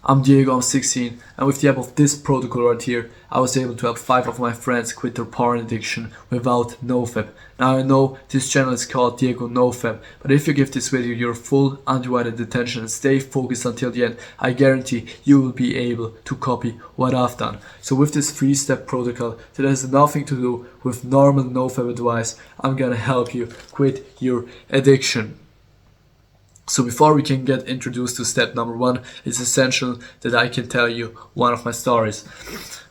I'm Diego, I'm 16, and with the help of this protocol right here, I was able to help 5 of my friends quit their porn addiction without Nofap. Now I know this channel is called Diego Nofap, but if you give this video your full undivided attention and stay focused until the end, I guarantee you will be able to copy what I've done. So with this 3-step protocol that has nothing to do with normal Nofap advice, I'm gonna help you quit your addiction. So before we can get introduced to step number 1, it's essential that I can tell you one of my stories.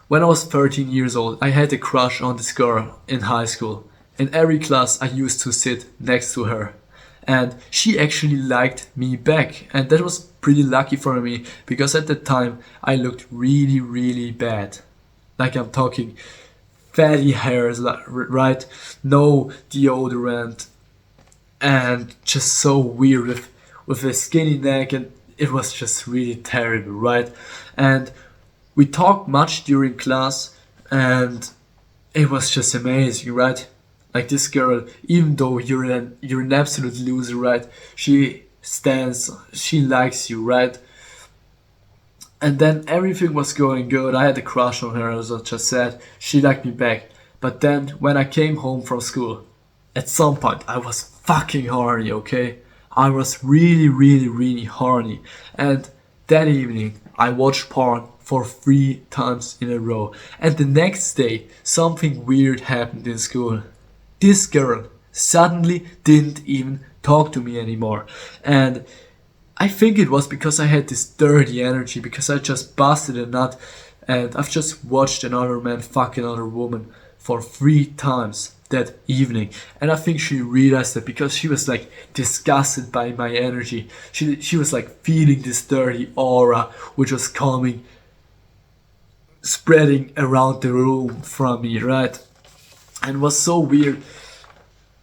When I was 13 years old, I had a crush on this girl in high school. In every class I used to sit next to her. And she actually liked me back. And that was pretty lucky for me, because at the time I looked really bad. Like I'm talking fatty hairs, right? No deodorant. And just so weird with a skinny neck, and it was just really terrible, right? And we talked much during class, and it was just amazing, right? Like this girl, even though you're an absolute loser, right? She likes you, right? And then everything was going good. I had a crush on her, as I just said. She liked me back. But then when I came home from school, at some point I was fucking horny, okay? I was really horny, and that evening I watched porn for 3 times in a row. And the next day something weird happened in school. This girl suddenly didn't even talk to me anymore, and I think it was because I had this dirty energy, because I just busted a nut and I've just watched another man fuck another woman for 3 times that evening. And I think she realized that, because she was like disgusted by my energy. She was like feeling this dirty aura which was coming, spreading around the room from me, right? And it was so weird,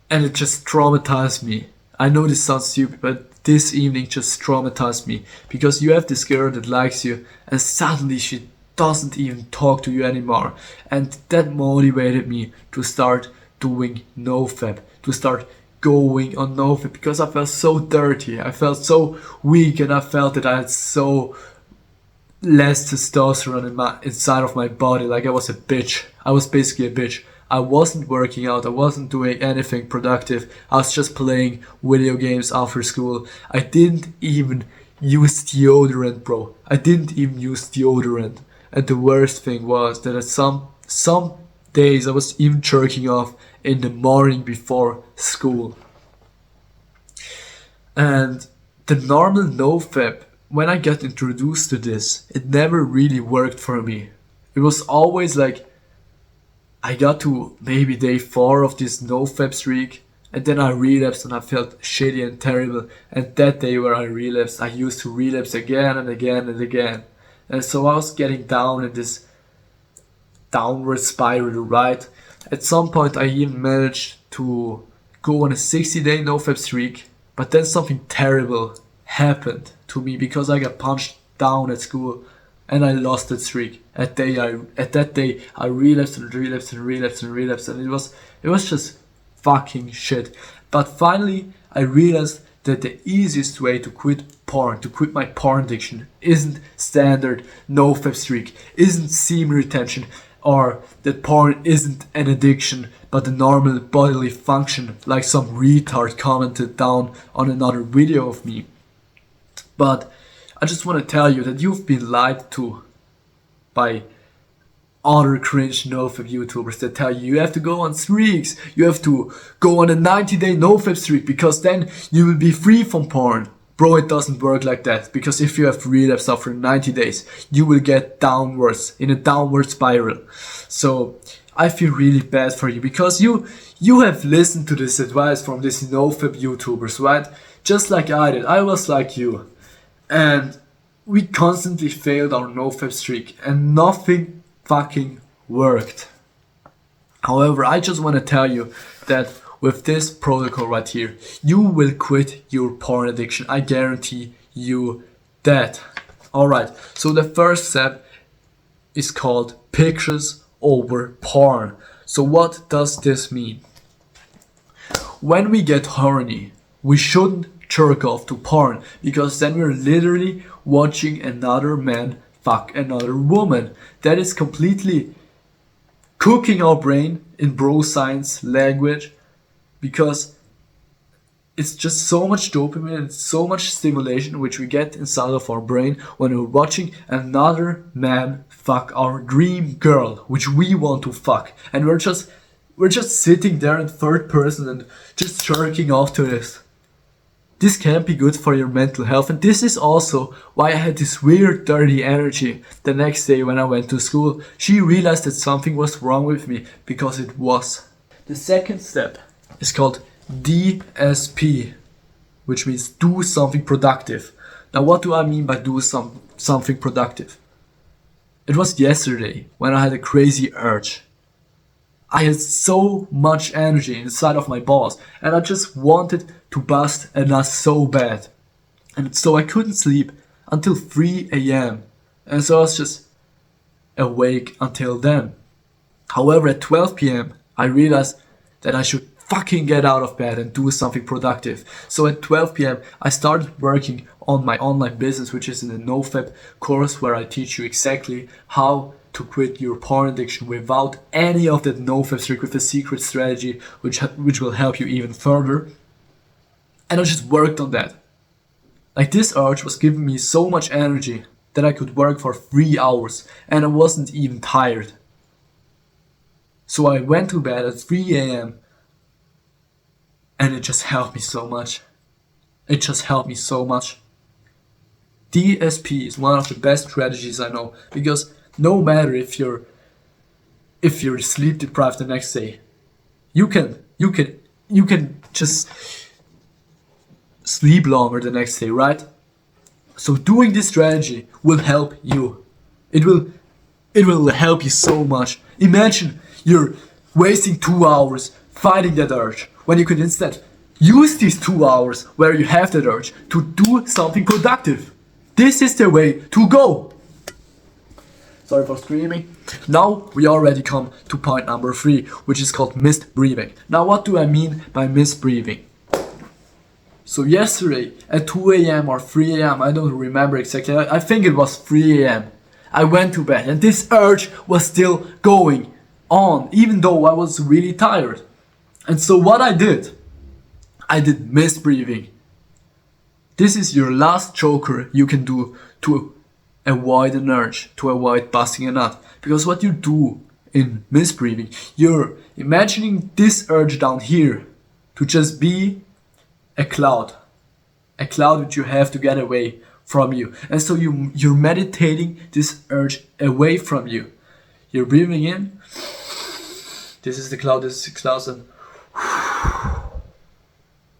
and it just traumatized me. I know this sounds stupid, but this evening just traumatized me, because you have this girl that likes you and suddenly she doesn't even talk to you anymore. And that motivated me to start doing Nofap, to start going on Nofap, because I felt so dirty, I felt so weak, and I felt that I had so less testosterone inside of my body. Like I was a bitch. I was basically a bitch. I wasn't working out, I wasn't doing anything productive, I was just playing video games after school. I didn't even use deodorant, bro. I didn't even use deodorant. And the worst thing was that at some days I was even jerking off in the morning before school. And the normal Nofap, when I got introduced to this, it never really worked for me. It was always like I got to maybe day 4 of this Nofap streak, and then I relapsed and I felt shitty and terrible. And that day where I relapsed, I used to relapse again and again and again. And so I was getting down in this downward spiral, right? At some point I even managed to go on a 60-day Nofap streak, but then something terrible happened to me, because I got punched down at school and I lost that streak. At that day I relapsed and it was just fucking shit. But finally I realized that the easiest way to quit porn, to quit my porn addiction, isn't standard Nofap streak, isn't semen retention, or that porn isn't an addiction but a normal bodily function, like some retard commented down on another video of me. But I just want to tell you that you've been lied to by other cringe Nofap YouTubers that tell you have to go on streaks, you have to go on a 90-day Nofap streak, because then you will be free from porn. Bro, it doesn't work like that, because if you have relapse after 90 days, you will get downwards, in a downward spiral. So I feel really bad for you, because you have listened to this advice from these Nofap YouTubers, right? Just like I did. I was like you. And we constantly failed our Nofap streak, and nothing fucking worked. However, I just want to tell you that with this protocol right here, you will quit your porn addiction. I guarantee you that. Alright, so the first step is called pictures over porn. So what does this mean? When we get horny, we shouldn't jerk off to porn, because then we're literally watching another man fuck another woman. That is completely cooking our brain in bro science language, because it's just so much dopamine and so much stimulation which we get inside of our brain when we're watching another man fuck our dream girl, which we want to fuck, and we're just sitting there in third person and just jerking off to this. This can't be good for your mental health, and this is also why I had this weird dirty energy the next day when I went to school. She realized that something was wrong with me, because it was. The second step is called DSP, which means do something productive. Now, what do I mean by do something productive? It was yesterday when I had a crazy urge. I had so much energy inside of my balls, and I just wanted to bust a nut so bad. And so I couldn't sleep until 3 a.m. And so I was just awake until then. However, at 12 p.m. I realized that I should fucking get out of bed and do something productive. So at 12 p.m. I started working on my online business, which is in the Nofap course, where I teach you exactly how to quit your porn addiction without any of that Nofap trick, with a secret strategy which will help you even further. And I just worked on that. Like, this urge was giving me so much energy that I could work for 3 hours and I wasn't even tired. So I went to bed at 3 a.m. and it just helped me so much. It just helped me so much. DSP is one of the best strategies I know, because no matter if you're sleep deprived the next day, you can just sleep longer the next day, right? So doing this strategy will help you. It will help you so much. Imagine you're wasting 2 hours fighting that urge, when you could instead use these 2 hours where you have that urge to do something productive. This is the way to go. Sorry for screaming. Now we already come to point number 3, which is called missed breathing. Now, what do I mean by missed breathing? So yesterday at 2 a.m. or 3 a.m., I don't remember exactly, I think it was 3 a.m. I went to bed and this urge was still going on, even though I was really tired. And so what I did missed breathing. This is your last joker you can do to avoid an urge, to avoid busting a nut. Because what you do in missed breathing, you're imagining this urge down here to just be a cloud which you have to get away from you. And so you're meditating this urge away from you. You're breathing in. This is the cloud, and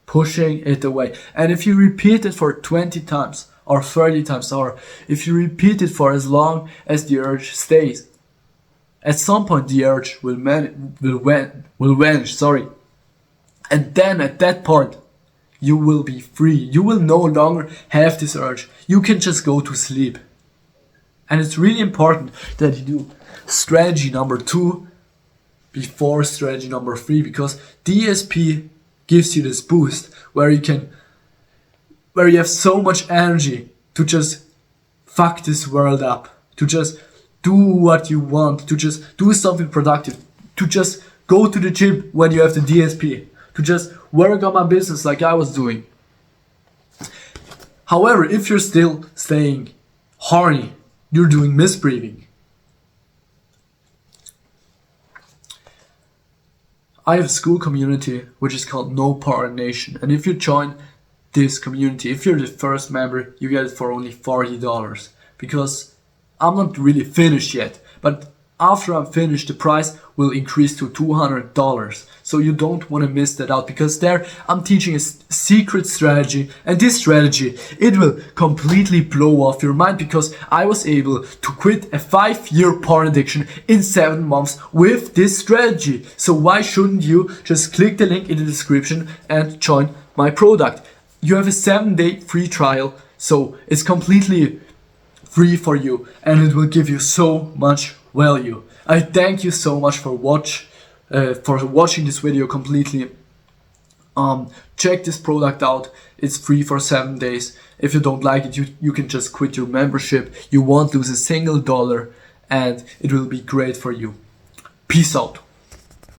pushing it away. And if you repeat it for 20 times or 30 times, or if you repeat it for as long as the urge stays, at some point the urge will vanish. And then at that point, you will be free. You will no longer have this urge. You can just go to sleep. And it's really important that you do strategy number 2 before strategy number 3, because DSP gives you this boost where you have so much energy to just fuck this world up, to just do what you want, to just do something productive, to just go to the gym when you have the DSP, to just work on my business like I was doing. However, if you're still staying horny, you're doing missed breathing. I have a school community which is called No Porn Nation, and if you join this community, if you're the first member, you get it for only $40, because I'm not really finished yet, but after I'm finished, the price will increase to $200. So you don't want to miss that out, because there I'm teaching a secret strategy, and this strategy, it will completely blow off your mind, because I was able to quit a 5-year porn addiction in 7 months with this strategy. So why shouldn't you just click the link in the description and join my product? You have a 7-day free trial, so it's completely free for you, and it will give you so much value. I thank you so much for watching this video completely Check this product out. It's free for 7 days. If you don't like it, you can just quit your membership. You won't lose a single dollar, and it will be great for you. Peace out.